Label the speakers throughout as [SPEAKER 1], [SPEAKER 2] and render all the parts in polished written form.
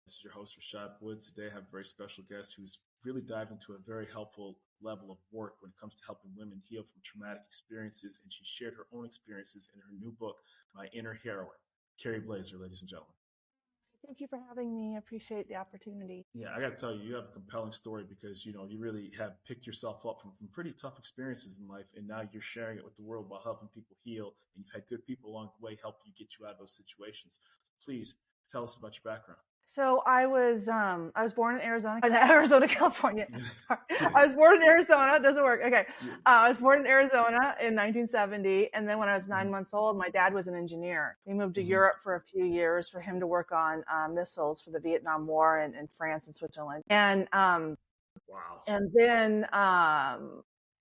[SPEAKER 1] This is your host, Rashad Woods. Today I have a very special guest who's really dived into a very helpful level of work when it comes to helping women heal from traumatic experiences. And she shared her own experiences in her new book, My Inner Heroine. Kerry Blaser, ladies and gentlemen.
[SPEAKER 2] Thank you for having me. I appreciate the opportunity.
[SPEAKER 1] Yeah, I got to tell you, you have a compelling story because, you really have picked yourself up from pretty tough experiences in life. And now you're sharing it with the world while helping people heal. And you've had good people along the way help you get you out of those situations. So please tell us about your background.
[SPEAKER 2] So I was born in Arizona, California. I was born in Arizona. It doesn't work. Okay. I was born in Arizona in 1970. And then when I was 9 months old, my dad was an engineer. We moved to Europe for a few years for him to work on missiles for the Vietnam War in France and Switzerland. And,
[SPEAKER 1] wow.
[SPEAKER 2] And then,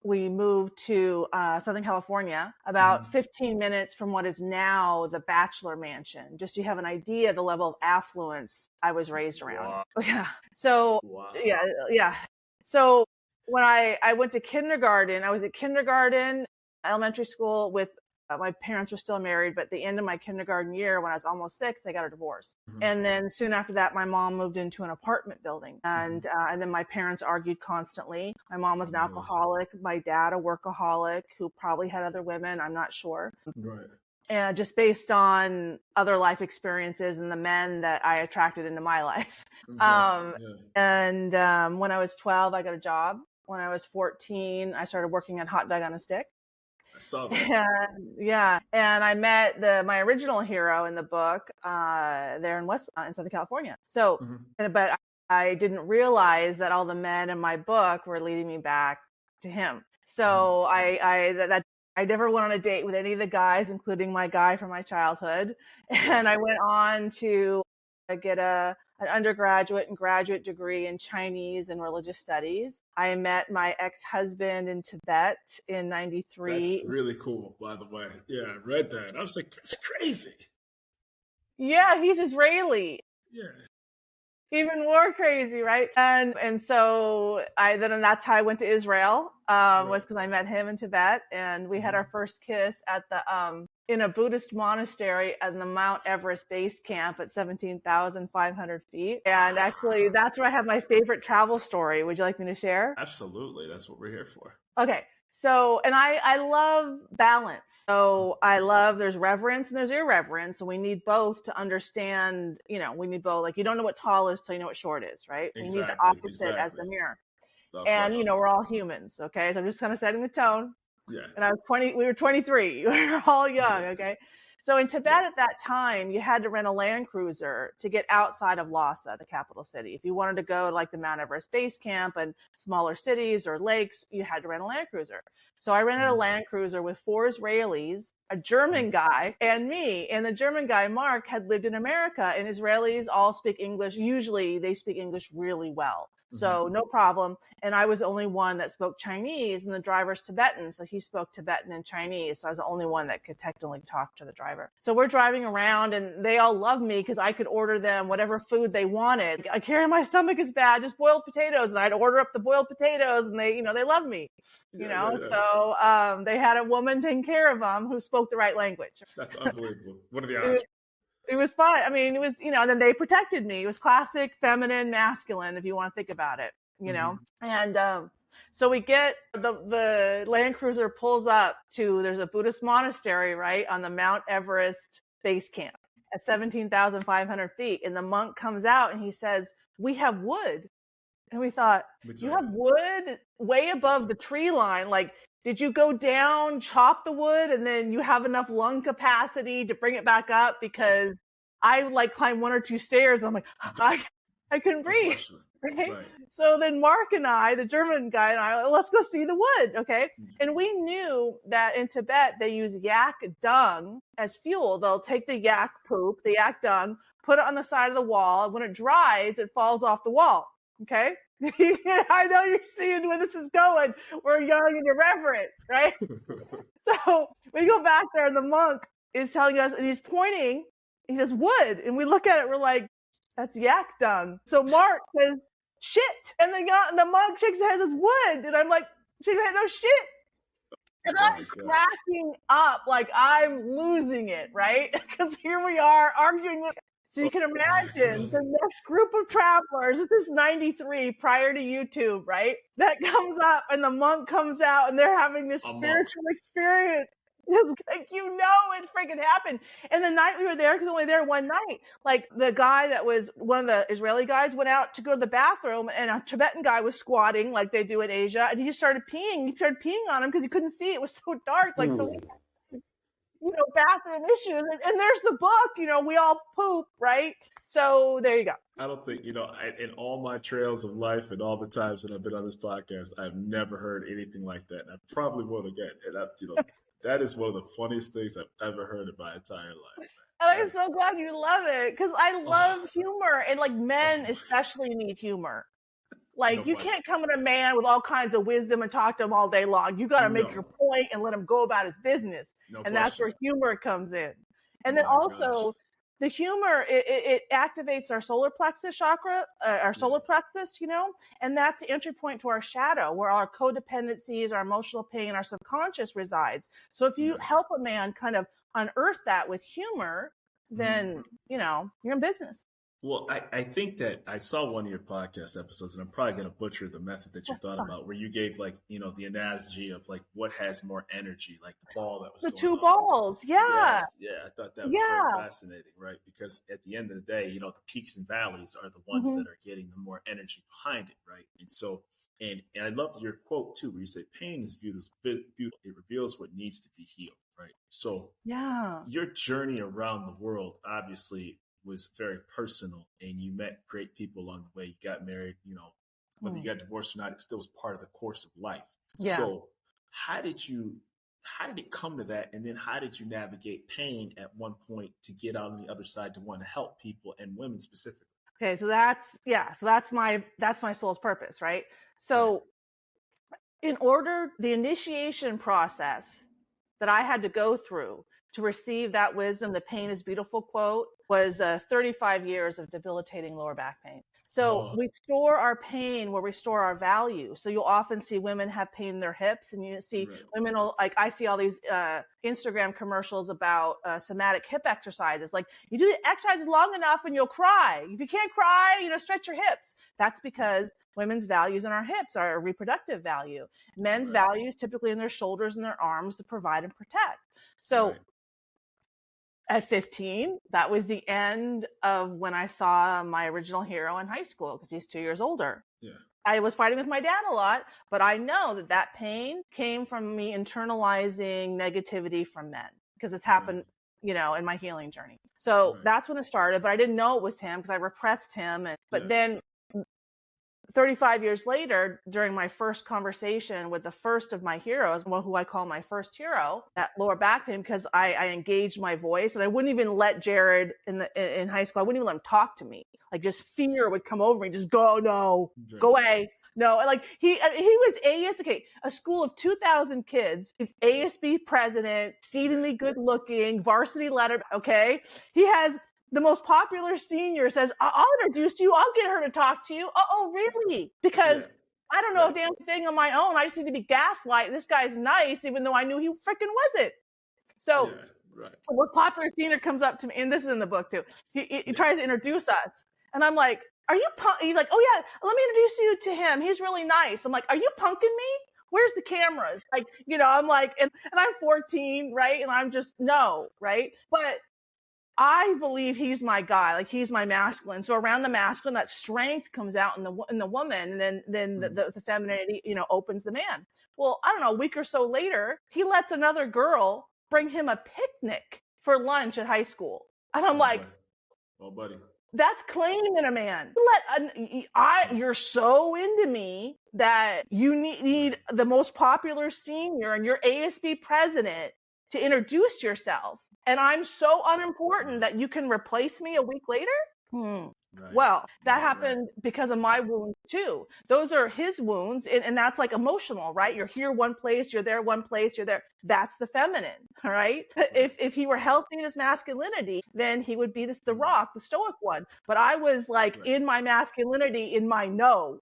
[SPEAKER 2] we moved to Southern California, about 15 minutes from what is now the Bachelor Mansion. Just so you have an idea of the level of affluence I was raised around.
[SPEAKER 1] Wow.
[SPEAKER 2] Yeah. So, yeah. So when I went to kindergarten, I was at kindergarten, elementary school with my parents were still married, but at the end of my kindergarten year, when I was almost 6, they got a divorce. And then soon after that, my mom moved into an apartment building. And then my parents argued constantly. My mom was an alcoholic, my dad a workaholic who probably had other women. I'm not sure.
[SPEAKER 1] Right.
[SPEAKER 2] And just based on other life experiences and the men that I attracted into my life. And when I was 12, I got a job. When I was 14, I started working at Hot Dog on a Stick.
[SPEAKER 1] I saw that.
[SPEAKER 2] And I met my original hero in the book there in Southern California. So, but I didn't realize that all the men in my book were leading me back to him. So I never went on a date with any of the guys, including my guy from my childhood. And I went on to get an undergraduate and graduate degree in Chinese and religious studies. I met my ex-husband in Tibet in 93.
[SPEAKER 1] That's really cool, by the way. Yeah, I read that. I was like, that's crazy.
[SPEAKER 2] Yeah, he's Israeli.
[SPEAKER 1] Yeah.
[SPEAKER 2] Even more crazy, right? And so that's how I went to Israel, was because I met him in Tibet, and we had our first kiss at the in a Buddhist monastery at the Mount Everest base camp at 17,500 feet. And actually, that's where I have my favorite travel story. Would you like me to share?
[SPEAKER 1] Absolutely. That's what we're here for.
[SPEAKER 2] Okay. So, and I love balance. So there's reverence and there's irreverence. And we need both to understand, we need both. Like, you don't know what tall is till you know what short is, right?
[SPEAKER 1] Exactly,
[SPEAKER 2] we need the opposite as the mirror. And, we're all humans. Okay. So I'm just kind of setting the tone.
[SPEAKER 1] Yeah.
[SPEAKER 2] And we were 23. We were all young. Okay. So in Tibet at that time, you had to rent a Land Cruiser to get outside of Lhasa, the capital city. If you wanted to go to like the Mount Everest base camp and smaller cities or lakes, you had to rent a Land Cruiser. So I rented a Land Cruiser with 4 Israelis, a German guy, and me. And the German guy, Mark, had lived in America, and Israelis all speak English. Usually they speak English really well. So no problem. And I was the only one that spoke Chinese, and the driver's Tibetan. So he spoke Tibetan and Chinese. So I was the only one that could technically talk to the driver. So we're driving around, and they all love me because I could order them whatever food they wanted. I carry my stomach is bad, just boiled potatoes. And I'd order up the boiled potatoes, and they love me, So they had a woman taking care of them who spoke the right language.
[SPEAKER 1] That's unbelievable. What are the odds?
[SPEAKER 2] It was fun. I mean, it was, and then they protected me. It was classic feminine, masculine, if you want to think about it, And so we get the Land Cruiser pulls up there's a Buddhist monastery, right, on the Mount Everest base camp at 17,500 feet. And the monk comes out and he says, "We have wood." And we thought, "You have wood way above the tree line? Like, did you go down, chop the wood, and then you have enough lung capacity to bring it back up?" Because I would climb 1 or 2 stairs. And I'm like, I couldn't breathe. Right? So then Mark and I, the German guy, and I, let's go see the wood. Okay. And we knew that in Tibet, they use yak dung as fuel. They'll take the yak poop, the yak dung, put it on the side of the wall. And when it dries, it falls off the wall. Okay. I know you're seeing where this is going. We're young and irreverent, right? So we go back there, and the monk is telling us, and he's pointing, he says, "Wood." And we look at it, we're like, "That's yak dung." So Mark says, "Shit." And the monk shakes his head and says, "Wood." And I'm like, shaking my head, "No shit." And I'm cracking up, like I'm losing it, right? Because here we are arguing with. So you can imagine the next group of travelers, this is 93 prior to YouTube, right? That comes up and the monk comes out and they're having this spiritual experience. Like, it freaking happened. And the night we were there, because we were only there one night, like the guy that was one of the Israeli guys went out to go to the bathroom and a Tibetan guy was squatting like they do in Asia. And he just started peeing. He started peeing on him because he couldn't see. It was so dark. Like, so bathroom issues. And there's the book, we all poop, right? So there you go.
[SPEAKER 1] I don't think, in all my trails of life and all the times that I've been on this podcast, I've never heard anything like that. And I probably won't again. And that is one of the funniest things I've ever heard in my entire life.
[SPEAKER 2] And I'm so glad you love it, because I love humor, and like men especially need humor. Like, you can't come at a man with all kinds of wisdom and talk to him all day long. You got to make your point and let him go about his business. That's where humor comes in. And then also the humor, it activates our solar plexus chakra, our solar plexus, and that's the entry point to our shadow, where our codependencies, our emotional pain, our subconscious resides. So if you help a man kind of unearth that with humor, then, you're in business.
[SPEAKER 1] Well, I think that I saw one of your podcast episodes, and I'm probably going to butcher the method that you thought about, where you gave the analogy of like what has more energy, like the ball that was
[SPEAKER 2] the two balls. Yeah.
[SPEAKER 1] Yes, I thought that was very fascinating, right? Because at the end of the day, the peaks and valleys are the ones that are getting the more energy behind it, right? And so, and I loved your quote too, where you say, pain is viewed as beautiful. It reveals what needs to be healed, right? So your journey around the world, obviously, was very personal, and you met great people along the way. You got married, whether you got divorced or not, it still was part of the course of life. Yeah. So how did it come to that? And then how did you navigate pain at one point to get out on the other side to want to help people, and women specifically?
[SPEAKER 2] Okay. So that's my soul's purpose, right? So the initiation process that I had to go through to receive that wisdom, the pain is beautiful quote, was 35 years of debilitating lower back pain. So we store our pain where we store our value. So you'll often see women have pain in their hips, and you see women I see all these Instagram commercials about somatic hip exercises. Like, you do the exercises long enough and you'll cry. If you can't cry, stretch your hips. That's because women's values in our hips are a reproductive value. Men's values typically in their shoulders and their arms to provide and protect. So at 15, that was the end of when I saw my original hero in high school, because he's 2 years older. Yeah. I was fighting with my dad a lot, but I know that pain came from me internalizing negativity from men, because it's happened, in my healing journey. So that's when it started, but I didn't know it was him because I repressed him. But then 35 years later, during my first conversation with the first of my heroes, who I call my first hero, that lower back pain, because I engaged my voice, and I wouldn't even let Jared in high school, I wouldn't even let him talk to me. Like, just fear would come over me, just go away. No, like he was a school of 2,000 kids. He's ASB president, exceedingly good looking, varsity letter. Okay. He has the most popular senior says, I'll introduce you. I'll get her to talk to you. Oh, really? Because I don't know a damn thing on my own. I just need to be gaslight. This guy's nice, even though I knew he freaking wasn't. So the most popular senior comes up to me, and this is in the book too. He tries to introduce us. And I'm like, are you He's like, oh yeah, let me introduce you to him. He's really nice. I'm like, are you punking me? Where's the cameras? Like, I'm like, and I'm 14, right? And I'm just, no, right? But I believe he's my guy, like he's my masculine. So around the masculine, that strength comes out in the woman, and then the femininity, opens the man. Well, I don't know, a week or so later, he lets another girl bring him a picnic for lunch at high school. And I'm like,
[SPEAKER 1] well, buddy,
[SPEAKER 2] that's claiming a man. You're so into me that you need the most popular senior and your ASB president to introduce yourself. And I'm so unimportant that you can replace me a week later? Well, that happened because of my wounds too. Those are his wounds, and that's like emotional, right? You're here one place, you're there one place, you're there. That's the feminine, all right? If he were healthy in his masculinity, then he would be the rock, the stoic one. But I was like in my masculinity, in my no.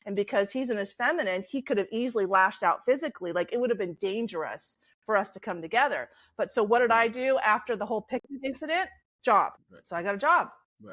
[SPEAKER 2] And because he's in his feminine, he could have easily lashed out physically. Like, it would have been dangerous for us to come together. But so what did I do after the whole picnic incident? Job. So I got a job.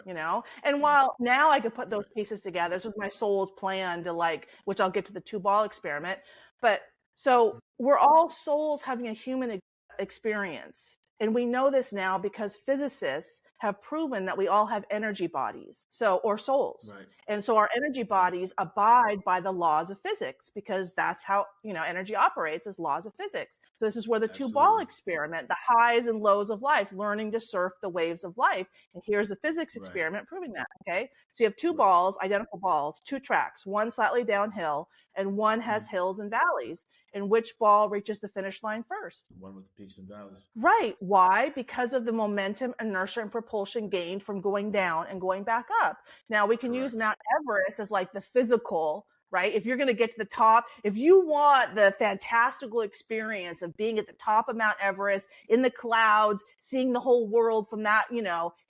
[SPEAKER 2] You know, and while now I could put those pieces together, this was my soul's plan to like, which I'll get to the 2-ball experiment. But so we're all souls having a human experience. And we know this now because physicists have proven that we all have energy bodies, or souls. And so our energy bodies abide by the laws of physics, because that's how, energy operates, as laws of physics. So this is where the 2-ball experiment, the highs and lows of life, learning to surf the waves of life. And here's the physics experiment proving that. Okay. So you have 2 balls, identical balls, 2 tracks, one slightly downhill and one has hills and valleys. And which ball reaches the finish line first?
[SPEAKER 1] The one with the peaks and valleys.
[SPEAKER 2] Right. Why? Because of the momentum, inertia, and propulsion gained from going down and going back up. Now we can use Mount Everest as like the physical, right? If you're going to get to the top, if you want the fantastical experience of being at the top of Mount Everest in the clouds, seeing the whole world from that,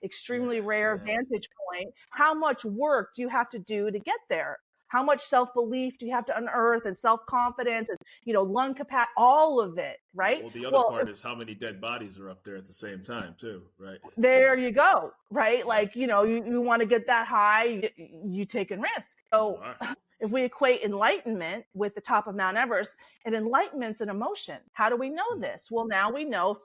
[SPEAKER 2] extremely rare vantage point, how much work do you have to do to get there? How much self-belief do you have to unearth, and self-confidence and, lung capacity, all of it, right?
[SPEAKER 1] Well, the other part is how many dead bodies are up there at the same time too, right?
[SPEAKER 2] There you go, right? Like, you want to get that high, you taking risk. So if we equate enlightenment with the top of Mount Everest, and enlightenment's an emotion. How do we know this? Well, now we know,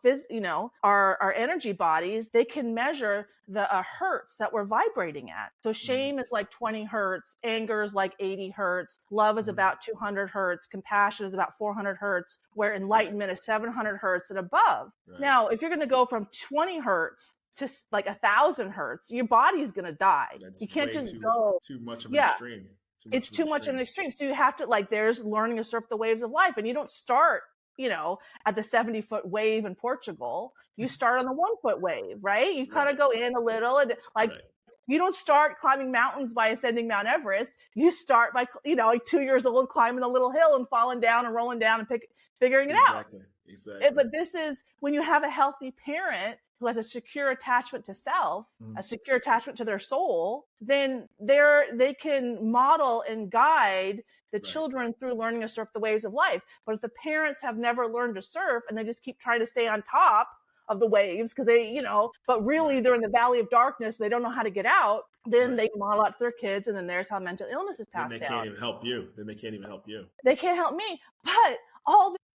[SPEAKER 2] our energy bodies, they can measure the hertz that we're vibrating at. So shame is like 20 hertz, anger is like 80 hertz, love is about 200 hertz, compassion is about 400 hertz, where enlightenment is 700 hertz and above. Now, if you're going to go from 20 hertz to like 1,000 hertz, your body is going to die. You can't just go
[SPEAKER 1] too much of an extreme.
[SPEAKER 2] It's too much of an extreme. So you have to, like, there's learning to surf the waves of life, and you don't start, at the 70-foot wave in Portugal. You start on the 1-foot wave, right? You kind of go in a little, and you don't start climbing mountains by ascending Mount Everest. You start by, like 2 years old, climbing a little hill and falling down and rolling down and figuring it out.
[SPEAKER 1] Exactly.
[SPEAKER 2] But this is when you have a healthy parent who has a secure attachment to self, a secure attachment to their soul, then they can model and guide the children through learning to surf the waves of life. But if the parents have never learned to surf and they just keep trying to stay on top of the waves because they, but really they're in the valley of darkness, they don't know how to get out, then they model out to their kids, and then there's how mental illness is passed down.
[SPEAKER 1] Then they can't even help you.
[SPEAKER 2] They can't help me. But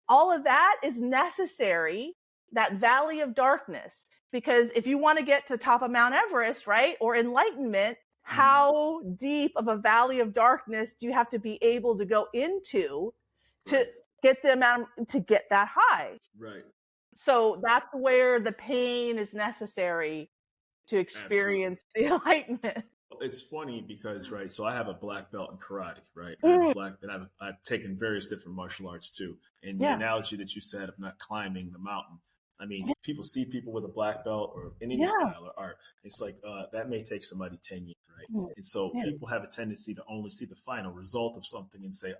[SPEAKER 2] all of that is necessary, that valley of darkness. Because if you want to get to the top of Mount Everest, right, or enlightenment, how deep of a valley of darkness do you have to be able to go into to get the amount, to get that high?
[SPEAKER 1] Right.
[SPEAKER 2] So that's where the pain is necessary to experience the enlightenment.
[SPEAKER 1] It's funny because, so I have a black belt in karate, right? And I've taken various different martial arts too. And the analogy that you said of not climbing the mountain, I mean, people see people with a black belt or in any style or art. It's like, that may take somebody 10 years, right? And so people have a tendency to only see the final result of something and say,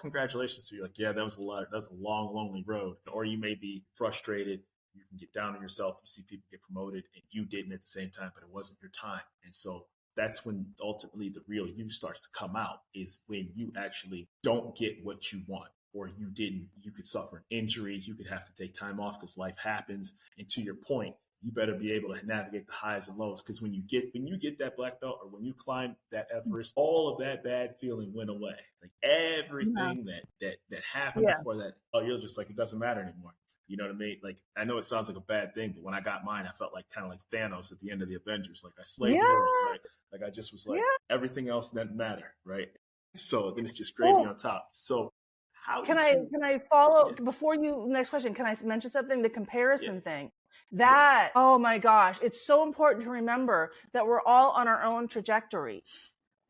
[SPEAKER 1] congratulations to you. Like, that was a long, lonely road. Or you may be frustrated. You can get down on yourself. You see people get promoted and you didn't at the same time, but it wasn't your time. And so that's when ultimately the real you starts to come out, is when you actually don't get what you want. Or you could suffer an injury, you could have to take time off because life happens. And to your point, you better be able to navigate the highs and lows, because when you get that black belt, or when you climb that Everest, all of that bad feeling went away. Like everything that happened before that, you're just like, it doesn't matter anymore. You know what I mean? Like, I know it sounds like a bad thing, but when I got mine, I felt like kind of like Thanos at the end of the Avengers. Like I slayed the world, right? Like I just was like, everything else doesn't matter, right? So then it's just gravy on top. So can I follow before you, next question, can I mention something? The comparison thing. Oh my gosh, it's so important to remember that we're all on our own trajectory.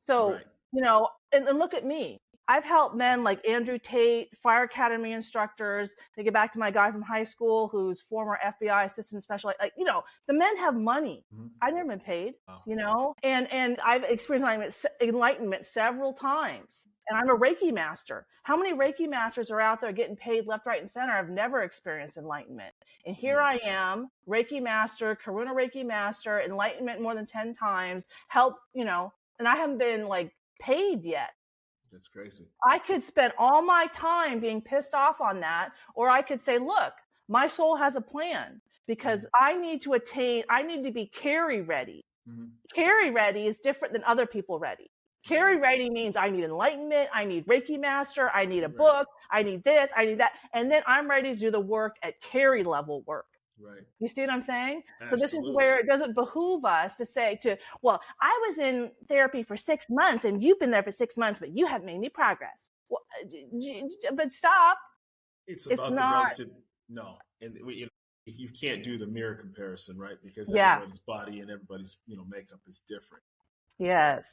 [SPEAKER 1] So, and look at me. I've helped men like Andrew Tate, Fire Academy instructors. They get back to my guy from high school who's former FBI assistant special. Like, the men have money. I've never been paid, and I've experienced enlightenment several times. And I'm a Reiki Master. How many Reiki Masters are out there getting paid left, right, and center? I've never experienced enlightenment. And here I am, Reiki Master, Karuna Reiki Master, enlightenment more than 10 times, help, and I haven't been like paid yet. That's crazy.
[SPEAKER 2] I could spend all my time being pissed off on that, or I could say, look, my soul has a plan because I need to be Carrie ready. Carrie ready is different than other people ready. Carrie ready means I need enlightenment, I need Reiki Master, I need a book, I need this, I need that. And then I'm ready to do the work at Carrie level work.
[SPEAKER 1] Right.
[SPEAKER 2] You see what I'm saying?
[SPEAKER 1] Absolutely.
[SPEAKER 2] So this is where it doesn't behoove us to say well, I was in therapy for 6 months and you've been there for 6 months, but you haven't made any progress. Well, but stop.
[SPEAKER 1] It's about the relative. No. And you can't do the mirror comparison, right? Because everybody's body and everybody's, makeup is different.
[SPEAKER 2] Yes.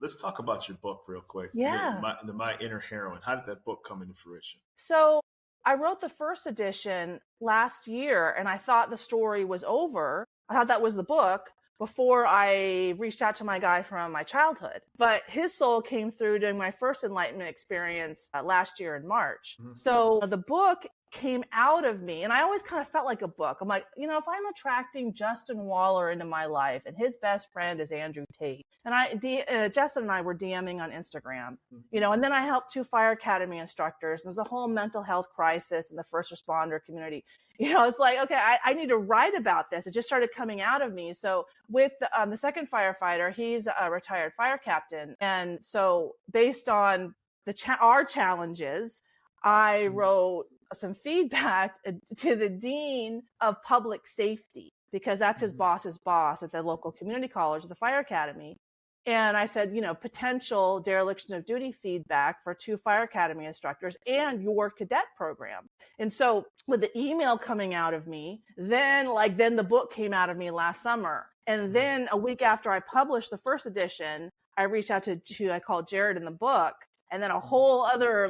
[SPEAKER 1] Let's talk about your book real quick.
[SPEAKER 2] Yeah.
[SPEAKER 1] My Inner Heroine. How did that book come into fruition?
[SPEAKER 2] So I wrote the first edition last year and I thought the story was over. I thought that was the book before I reached out to my guy from my childhood. But his soul came through during my first enlightenment experience last year in March. So the book came out of me and I always kind of felt like a book. I'm like, if I'm attracting Justin Waller into my life and his best friend is Andrew Tate, and Justin and I were DMing on Instagram, and then I helped 2 Fire Academy instructors. There's a whole mental health crisis in the first responder community. It's like, okay, I need to write about this. It just started coming out of me. So with the second firefighter, he's a retired fire captain. And so based on our challenges, I wrote some feedback to the dean of public safety, because that's his boss's boss at the local community college, the fire academy. And I said, potential dereliction of duty feedback for 2 fire academy instructors and your cadet program. And so with the email coming out of me, then the book came out of me last summer. And then a week after I published the first edition, I reached out to I called Jared in the book. And then a whole other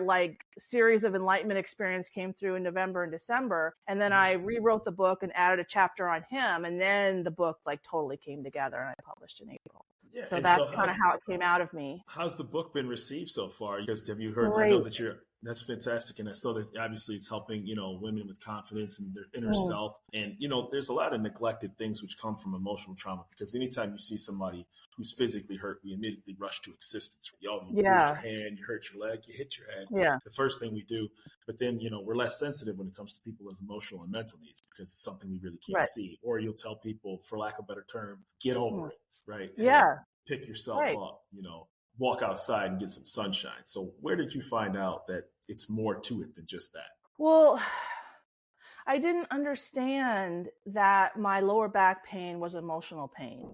[SPEAKER 2] series of enlightenment experience came through in November and December. And then I rewrote the book and added a chapter on him. And then the book totally came together and I published in April.
[SPEAKER 1] Yeah,
[SPEAKER 2] so that's kind of how it came out of me.
[SPEAKER 1] How's the book been received so far? Because have you heard?
[SPEAKER 2] Great.
[SPEAKER 1] I know that that's fantastic, and I saw that obviously it's helping women with confidence and their inner self. And there's a lot of neglected things which come from emotional trauma. Because anytime you see somebody who's physically hurt, we immediately rush to assistance. You bruised your hand, you hurt your leg, you hit your head.
[SPEAKER 2] Yeah.
[SPEAKER 1] The first thing we do, but then we're less sensitive when it comes to people's emotional and mental needs because it's something we really can't see. Or you'll tell people, for lack of a better term, get over it. Right.
[SPEAKER 2] Yeah.
[SPEAKER 1] Pick yourself up, walk outside and get some sunshine. So where did you find out that it's more to it than just that?
[SPEAKER 2] Well, I didn't understand that my lower back pain was emotional pain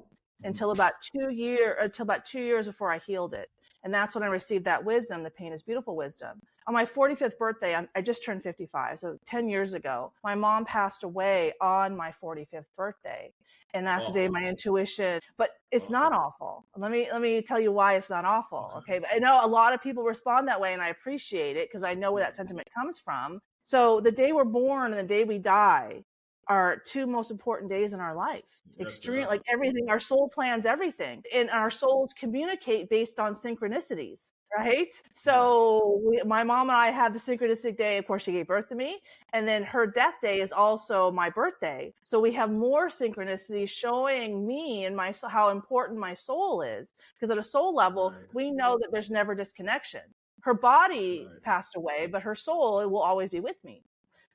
[SPEAKER 2] until about 2 years before I healed it. And that's when I received that wisdom, the pain is beautiful wisdom. On my 45th birthday, I just turned 55. So 10 years ago, my mom passed away on my 45th birthday. And that's the day my intuition, but it's not awful. Let me tell you why it's not awful. Okay. But I know a lot of people respond that way and I appreciate it because I know where that sentiment comes from. So the day we're born and the day we die are 2 most important days in our life. Extreme, everything, our soul plans everything, and our souls communicate based on synchronicities. Right. So my mom and I have the synchronistic day. Of course, she gave birth to me. And then her death day is also my birthday. So we have more synchronicities showing me and how important my soul is. Because at a soul level, we know that there's never disconnection. Her body passed away, but her soul will always be with me.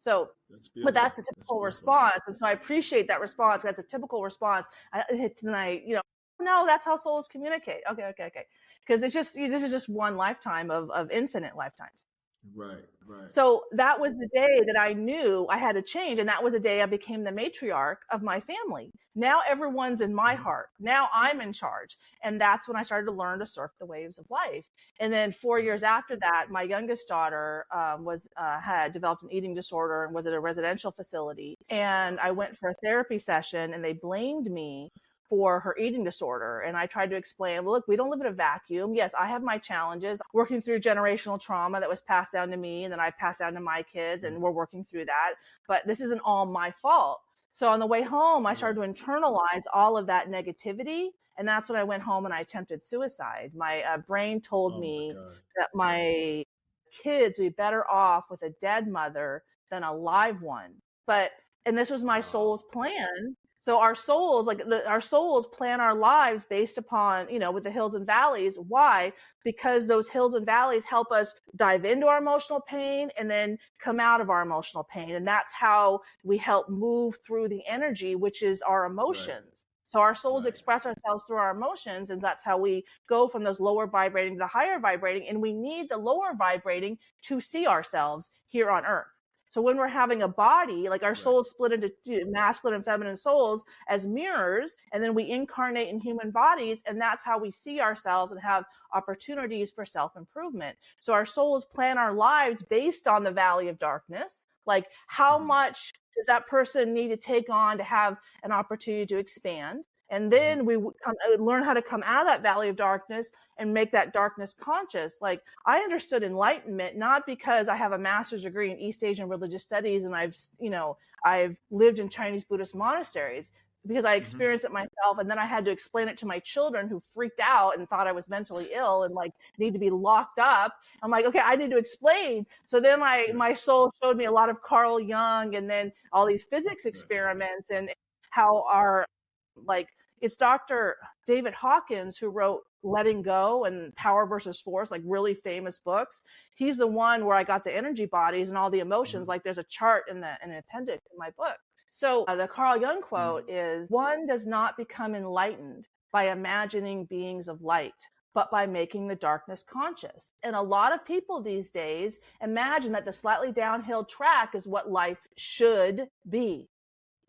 [SPEAKER 2] So, but that's the typical response. And so I appreciate that response. That's a typical response. No, that's how souls communicate. Okay. Because this is just one lifetime of infinite lifetimes.
[SPEAKER 1] Right.
[SPEAKER 2] So that was the day that I knew I had to change. And that was the day I became the matriarch of my family. Now everyone's in my heart. Now I'm in charge. And that's when I started to learn to surf the waves of life. And then 4 years after that, my youngest daughter had developed an eating disorder and was at a residential facility. And I went for a therapy session and they blamed me for her eating disorder. And I tried to explain, well, look, we don't live in a vacuum. Yes, I have my challenges working through generational trauma that was passed down to me and then I passed down to my kids and we're working through that. But this isn't all my fault. So on the way home, I started to internalize all of that negativity. And that's when I went home and I attempted suicide. My brain told me that my kids would be better off with a dead mother than a live one. And this was my soul's plan. So our souls, our souls plan our lives based upon, with the hills and valleys. Why? Because those hills and valleys help us dive into our emotional pain and then come out of our emotional pain. And that's how we help move through the energy, which is our emotions. Right. So our souls express ourselves through our emotions, and that's how we go from those lower vibrating to the higher vibrating. And we need the lower vibrating to see ourselves here on earth. So when we're having a body, like our souls split into masculine and feminine souls as mirrors, and then we incarnate in human bodies, and that's how we see ourselves and have opportunities for self-improvement. So our souls plan our lives based on the valley of darkness. Like, how much does that person need to take on to have an opportunity to expand? And then we learn how to come out of that valley of darkness and make that darkness conscious. Like, I understood enlightenment, not because I have a master's degree in East Asian religious studies and I've lived in Chinese Buddhist monasteries, because I experienced it myself. And then I had to explain it to my children, who freaked out and thought I was mentally ill and need to be locked up. I'm like, okay, I need to explain. So then my soul showed me a lot of Carl Jung and then all these physics experiments and how it's Dr. David Hawkins who wrote Letting Go and Power versus Force, really famous books. He's the one where I got the energy bodies and all the emotions. There's a chart in an appendix in my book. So the Carl Jung quote is, one does not become enlightened by imagining beings of light, but by making the darkness conscious. And a lot of people these days imagine that the slightly downhill track is what life should be.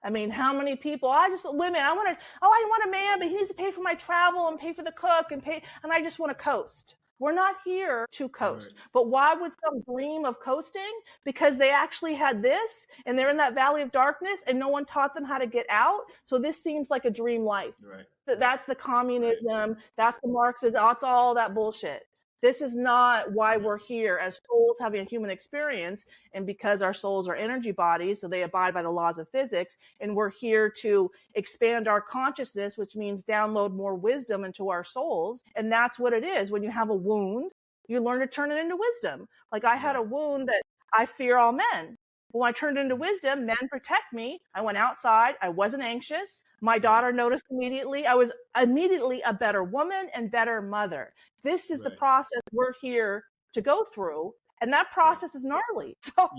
[SPEAKER 2] I mean, how many people, I want a man, but he needs to pay for my travel and pay for the cook and I just want to coast. We're not here to coast. Right. But why would some dream of coasting? Because they actually had this and they're in that valley of darkness and no one taught them how to get out. So this seems like a dream life. Right. That's the communism. That's the Marxism. That's all that bullshit. This is not why we're here as souls having a human experience, and because our souls are energy bodies, so they abide by the laws of physics, and we're here to expand our consciousness, which means download more wisdom into our souls. And that's what it is. When you have a wound, you learn to turn it into wisdom. Like, I had a wound that I fear all men. When I turned it into wisdom, men protect me. I went outside. I wasn't anxious. My daughter noticed immediately. I was immediately a better woman and better mother. This is the process we're here to go through. And that process is gnarly. So,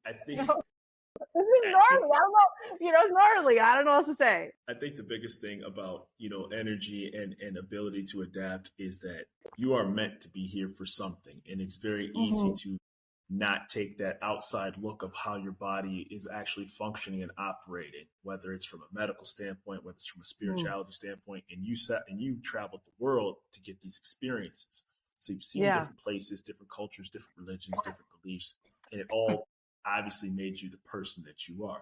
[SPEAKER 1] I think
[SPEAKER 2] this is gnarly. I don't know. It's gnarly. I don't know what else to say.
[SPEAKER 1] I think the biggest thing about, energy and ability to adapt is that you are meant to be here for something. And it's very easy to not take that outside look of how your body is actually functioning and operating, whether it's from a medical standpoint, whether it's from a spirituality standpoint, and you traveled the world to get these experiences. So you've seen different places, different cultures, different religions, different beliefs, and it all obviously made you the person that you are.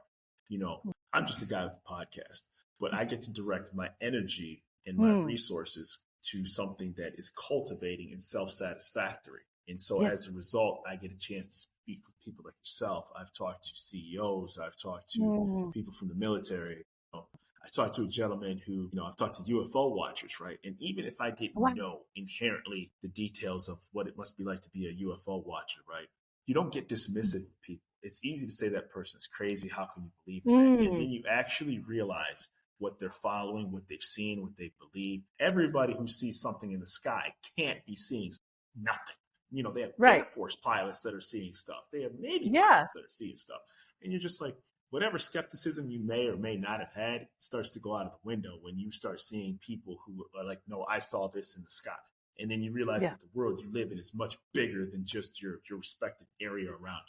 [SPEAKER 1] I'm just a guy with a podcast, but I get to direct my energy and my resources to something that is cultivating and self-satisfactory. And so as a result, I get a chance to speak with people like yourself. I've talked to CEOs. I've talked to people from the military. I talked to a gentleman who, I've talked to UFO watchers, right? And even if I didn't know inherently the details of what it must be like to be a UFO watcher, right? You don't get dismissive of people. It's easy to say that person's crazy. How can you believe in that? And then you actually realize what they're following, what they've seen, what they believe. Everybody who sees something in the sky can't be seeing nothing. They have Air Force pilots that are seeing stuff. They have Navy pilots that are seeing stuff. And you're just like, whatever skepticism you may or may not have had starts to go out of the window when you start seeing people who are like, no, I saw this in the sky. And then you realize that the world you live in is much bigger than just your respective area around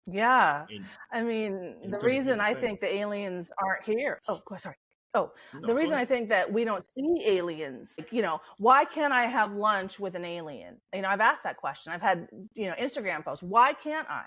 [SPEAKER 1] you.
[SPEAKER 2] Yeah. I mean, the reason I think the aliens aren't here. Oh, sorry. The reason I think that we don't see aliens, why can't I have lunch with an alien? I've asked that question. I've had, Instagram posts. Why can't I?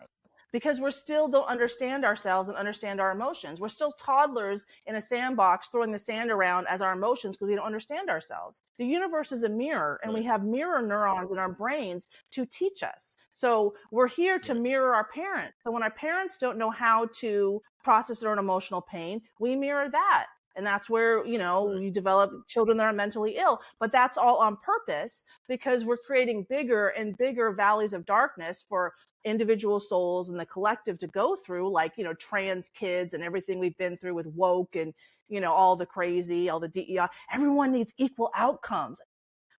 [SPEAKER 2] Because we still don't understand ourselves and understand our emotions. We're still toddlers in a sandbox throwing the sand around as our emotions because we don't understand ourselves. The universe is a mirror, and we have mirror neurons in our brains to teach us. So we're here to mirror our parents. So when our parents don't know how to process their own emotional pain, we mirror that. And that's where, you develop children that are mentally ill, but that's all on purpose because we're creating bigger and bigger valleys of darkness for individual souls and the collective to go through, like, trans kids and everything we've been through with woke and, all the crazy, all the DEI. Everyone needs equal outcomes.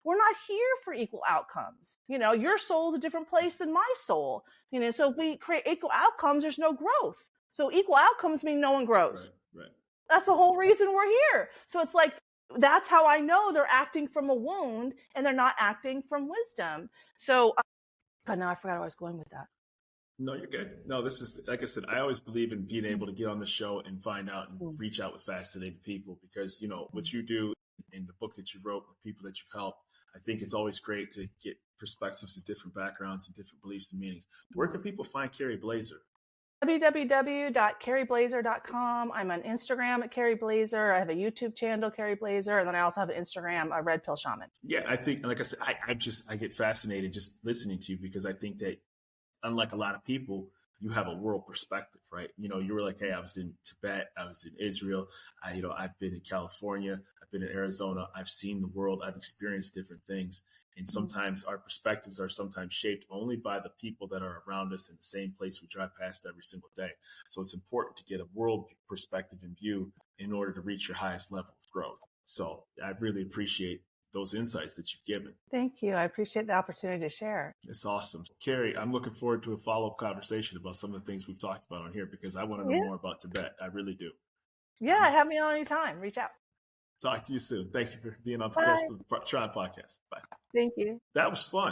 [SPEAKER 2] We're not here for equal outcomes. Your soul is a different place than my soul. So if we create equal outcomes, there's no growth. So equal outcomes mean no one grows.
[SPEAKER 1] Right.
[SPEAKER 2] That's the whole reason we're here. So it's like, that's how I know they're acting from a wound and they're not acting from wisdom. So, but now I forgot where I was going with that.
[SPEAKER 1] No, you're good. No, this is, like I said, I always believe in being able to get on the show and find out and reach out with fascinated people because, what you do in the book that you wrote with people that you've helped, I think it's always great to get perspectives of different backgrounds and different beliefs and meanings. Where can people find Kerry Blaser?
[SPEAKER 2] www.kerryblaser.com. I'm on Instagram at Kerry Blaser. I have a YouTube channel, Kerry Blaser, and then I also have an Instagram, Red Pill Shaman.
[SPEAKER 1] Yeah, I think, like I said, I get fascinated just listening to you because I think that unlike a lot of people, you have a world perspective, right? You were like, hey, I was in Tibet, I was in Israel, I've been in California, I've been in Arizona, I've seen the world, I've experienced different things. And sometimes our perspectives are sometimes shaped only by the people that are around us in the same place we drive past every single day. So it's important to get a world perspective and view in order to reach your highest level of growth. So I really appreciate those insights that you've given.
[SPEAKER 2] Thank you. I appreciate the opportunity to share.
[SPEAKER 1] It's awesome. Kerry, I'm looking forward to a follow-up conversation about some of the things we've talked about on here because I want to know more about Tibet. I really do.
[SPEAKER 2] Yeah, have me on anytime. Reach out.
[SPEAKER 1] Talk to you soon. Thank you for being on the T.R.O.N. podcast. Bye.
[SPEAKER 2] Thank you.
[SPEAKER 1] That was fun.